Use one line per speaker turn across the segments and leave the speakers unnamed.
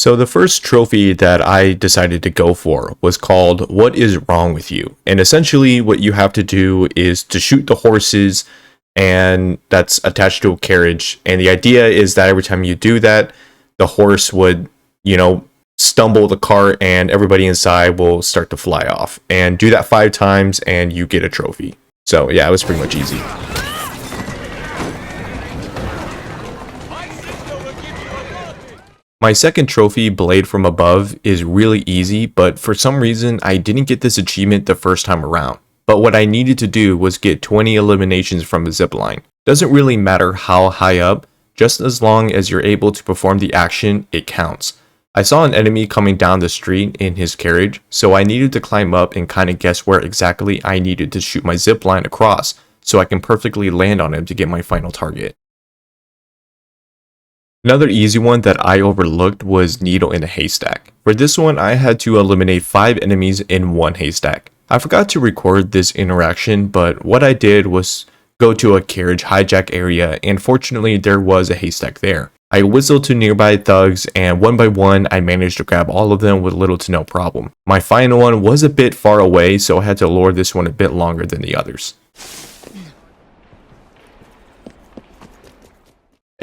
So the first trophy that I decided to go for was called What is Wrong with You? And essentially what you have to do is to shoot the horses and that's attached to a carriage. And the idea is that every time you do that, the horse would, stumble the cart and everybody inside will start to fly off. And do that 5 times and you get a trophy. So yeah, it was pretty much easy. My second trophy, Blade from Above, is really easy, but for some reason I didn't get this achievement the first time around. But what I needed to do was get 20 eliminations from the zipline. Doesn't really matter how high up, just as long as you're able to perform the action, it counts. I saw an enemy coming down the street in his carriage, so I needed to climb up and kind of guess where exactly I needed to shoot my zipline across, so I can perfectly land on him to get my final target. Another easy one that I overlooked was Needle in a Haystack. For this one, I had to eliminate 5 enemies in one haystack. I forgot to record this interaction, but what I did was go to a carriage hijack area, and fortunately there was a haystack there. I whistled to nearby thugs, and one by one I managed to grab all of them with little to no problem. My final one was a bit far away, so I had to lure this one a bit longer than the others.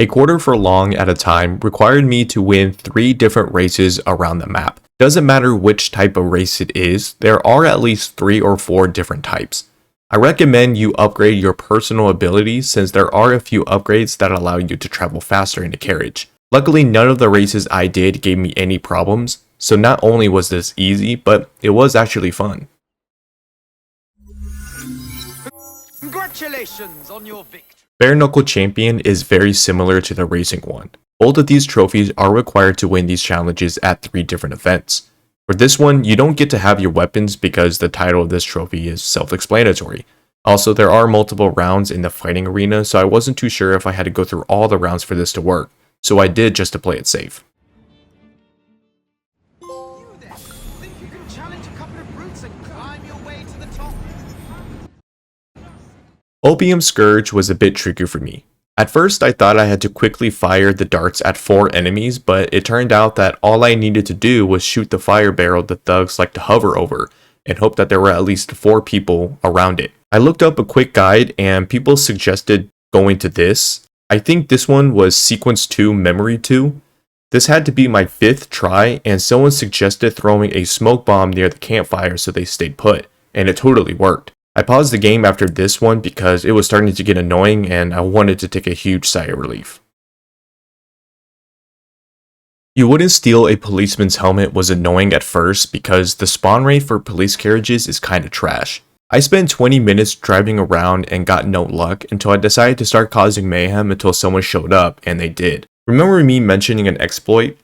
A quarter furlong at a time required me to win 3 different races around the map. Doesn't matter which type of race it is, there are at least 3 or 4 different types. I recommend you upgrade your personal abilities since there are a few upgrades that allow you to travel faster in the carriage. Luckily, none of the races I did gave me any problems, so not only was this easy, but it was actually fun.
Congratulations on your victory.
Bare Knuckle Champion is very similar to the racing one. Both of these trophies are required to win these challenges at 3 different events. For this one, you don't get to have your weapons because the title of this trophy is self-explanatory. Also, there are multiple rounds in the fighting arena, so I wasn't too sure if I had to go through all the rounds for this to work, so I did just to play it safe.
You there? Think you can challenge a couple of brutes and climb your way to the top?
Opium Scourge was a bit tricky for me. At first, I thought I had to quickly fire the darts at 4 enemies, but it turned out that all I needed to do was shoot the fire barrel the thugs like to hover over, and hope that there were at least 4 people around it. I looked up a quick guide, and people suggested going to this. I think this one was Sequence 2 Memory 2. This had to be my 5th try, and someone suggested throwing a smoke bomb near the campfire so they stayed put, and it totally worked. I paused the game after this one because it was starting to get annoying and I wanted to take a huge sigh of relief. You wouldn't steal a policeman's helmet was annoying at first because the spawn rate for police carriages is kinda trash. I spent 20 minutes driving around and got no luck until I decided to start causing mayhem until someone showed up, and they did. Remember me mentioning an exploit?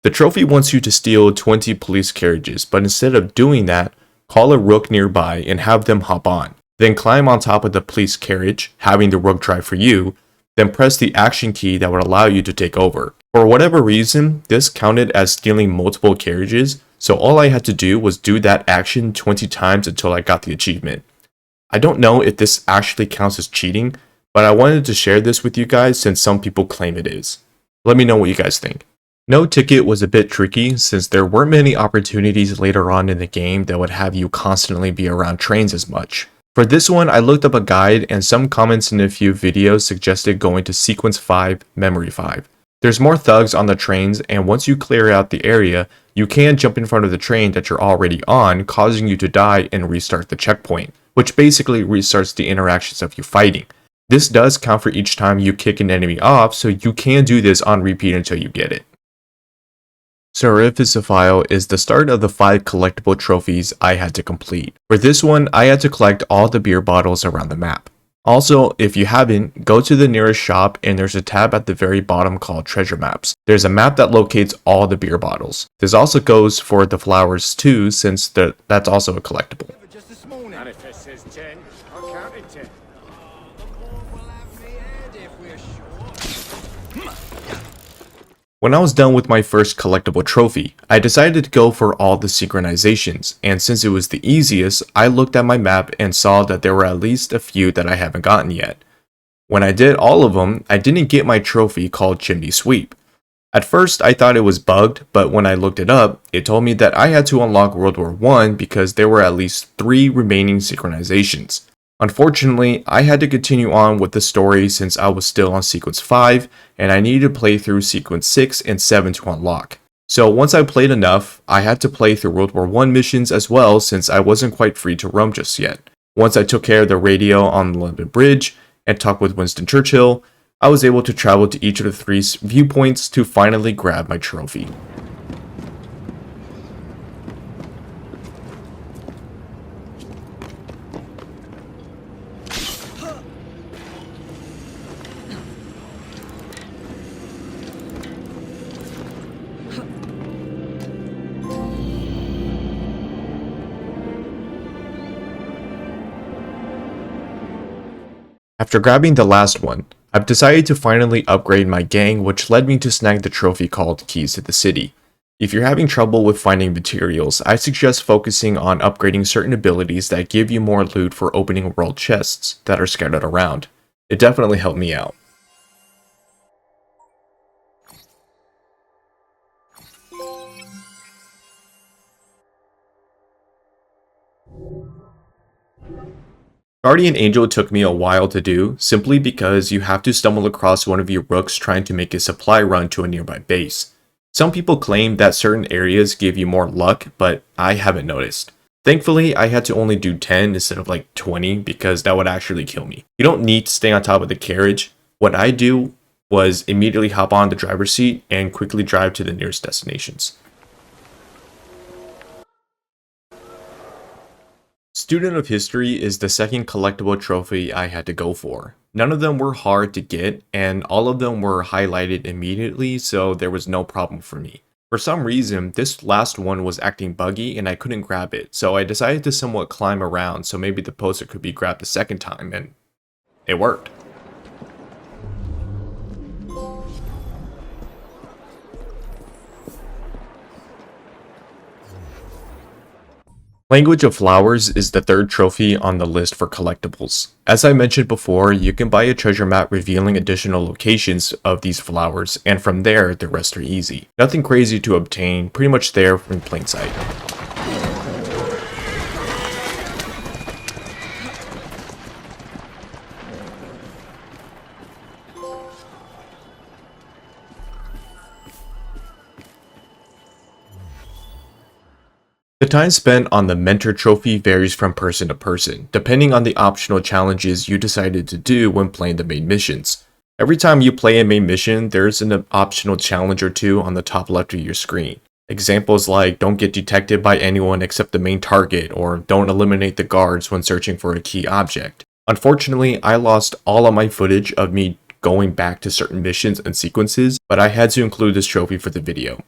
The trophy wants you to steal 20 police carriages, but instead of doing that, call a rook nearby and have them hop on. Then climb on top of the police carriage, having the rook drive for you, then press the action key that would allow you to take over. For whatever reason, this counted as stealing multiple carriages, so all I had to do was do that action 20 times until I got the achievement. I don't know if this actually counts as cheating, but I wanted to share this with you guys since some people claim it is. Let me know what you guys think. No Ticket was a bit tricky since there weren't many opportunities later on in the game that would have you constantly be around trains as much. For this one, I looked up a guide and some comments in a few videos suggested going to Sequence 5, Memory 5. There's more thugs on the trains, and once you clear out the area, you can jump in front of the train that you're already on, causing you to die and restart the checkpoint, which basically restarts the interactions of you fighting. This does count for each time you kick an enemy off, so you can do this on repeat until you get it. Seraphisophile is the start of the 5 collectible trophies I had to complete. For this one, I had to collect all the beer bottles around the map. Also, if you haven't, go to the nearest shop and there's a tab at the very bottom called Treasure Maps. There's a map that locates all the beer bottles. This also goes for the flowers too, since that's also a collectible.
Just this morning.
Manifest says 10. I counted 10.
When I was done with my first collectible trophy, I decided to go for all the synchronizations, and since it was the easiest, I looked at my map and saw that there were at least a few that I haven't gotten yet. When I did all of them, I didn't get my trophy called Chimney Sweep. At first, I thought it was bugged, but when I looked it up, it told me that I had to unlock World War I because there were at least 3 remaining synchronizations. Unfortunately, I had to continue on with the story since I was still on Sequence 5, and I needed to play through Sequence 6 and 7 to unlock. So once I played enough, I had to play through World War I missions as well since I wasn't quite free to roam just yet. Once I took care of the radio on the London Bridge and talked with Winston Churchill, I was able to travel to each of the 3 viewpoints to finally grab my trophy. After grabbing the last one, I've decided to finally upgrade my gang, which led me to snag the trophy called Keys to the City. If you're having trouble with finding materials, I suggest focusing on upgrading certain abilities that give you more loot for opening world chests that are scattered around. It definitely helped me out. Guardian Angel took me a while to do, simply because you have to stumble across one of your rooks trying to make a supply run to a nearby base. Some people claim that certain areas give you more luck, but I haven't noticed. Thankfully, I had to only do 10 instead of like 20 because that would actually kill me. You don't need to stay on top of the carriage. What I do was immediately hop on the driver's seat and quickly drive to the nearest destinations. Student of History is the second collectible trophy I had to go for. None of them were hard to get, and all of them were highlighted immediately, so there was no problem for me. For some reason, this last one was acting buggy and I couldn't grab it, so I decided to somewhat climb around so maybe the poster could be grabbed a second time, and it worked. Language of Flowers is the third trophy on the list for collectibles. As I mentioned before, you can buy a treasure map revealing additional locations of these flowers, and from there, the rest are easy. Nothing crazy to obtain, pretty much there in plain sight. The time spent on the Mentor trophy varies from person to person, depending on the optional challenges you decided to do when playing the main missions. Every time you play a main mission, there's an optional challenge or two on the top left of your screen. Examples like don't get detected by anyone except the main target, or don't eliminate the guards when searching for a key object. Unfortunately, I lost all of my footage of me going back to certain missions and sequences, but I had to include this trophy for the video.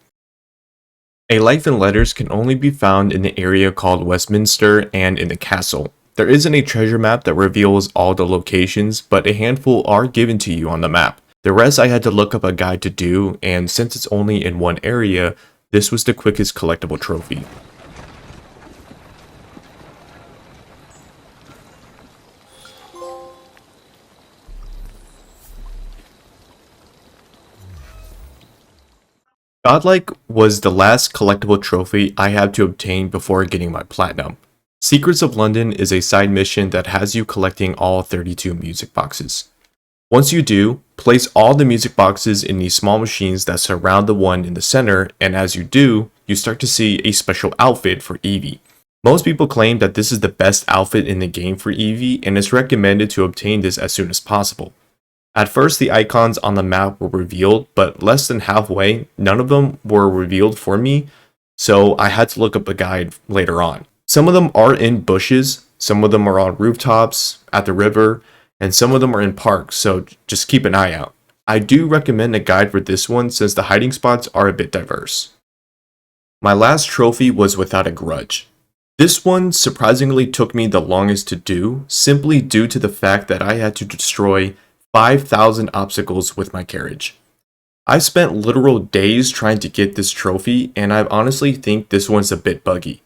A Life in Letters can only be found in the area called Westminster and in the castle. There isn't a treasure map that reveals all the locations, but a handful are given to you on the map. The rest I had to look up a guide to do, and since it's only in one area, this was the quickest collectible trophy. Godlike was the last collectible trophy I had to obtain before getting my platinum. Secrets of London is a side mission that has you collecting all 32 music boxes. Once you do, place all the music boxes in these small machines that surround the one in the center, and as you do, you start to see a special outfit for Evie. Most people claim that this is the best outfit in the game for Evie, and it's recommended to obtain this as soon as possible. At first, the icons on the map were revealed, but less than halfway, none of them were revealed for me, so I had to look up a guide later on. Some of them are in bushes, some of them are on rooftops, at the river, and some of them are in parks, so just keep an eye out. I do recommend a guide for this one since the hiding spots are a bit diverse. My last trophy was Without a Grudge. This one surprisingly took me the longest to do, simply due to the fact that I had to destroy 5,000 obstacles with my carriage. I spent literal days trying to get this trophy, and I honestly think this one's a bit buggy.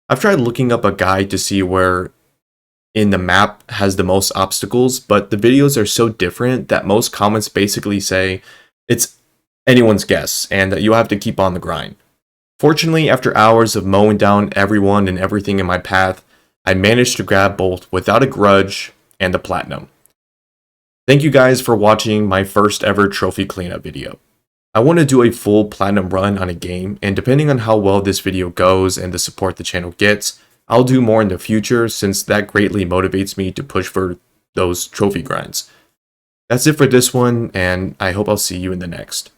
I've tried looking up a guide to see where in the map has the most obstacles, but the videos are so different that most comments basically say it's anyone's guess, and you'll have to keep on the grind. Fortunately, after hours of mowing down everyone and everything in my path, I managed to grab both Without a Grudge and the Platinum. Thank you guys for watching my first ever trophy cleanup video. I want to do a full Platinum run on a game, and depending on how well this video goes and the support the channel gets, I'll do more in the future since that greatly motivates me to push for those trophy grinds. That's it for this one, and I hope I'll see you in the next.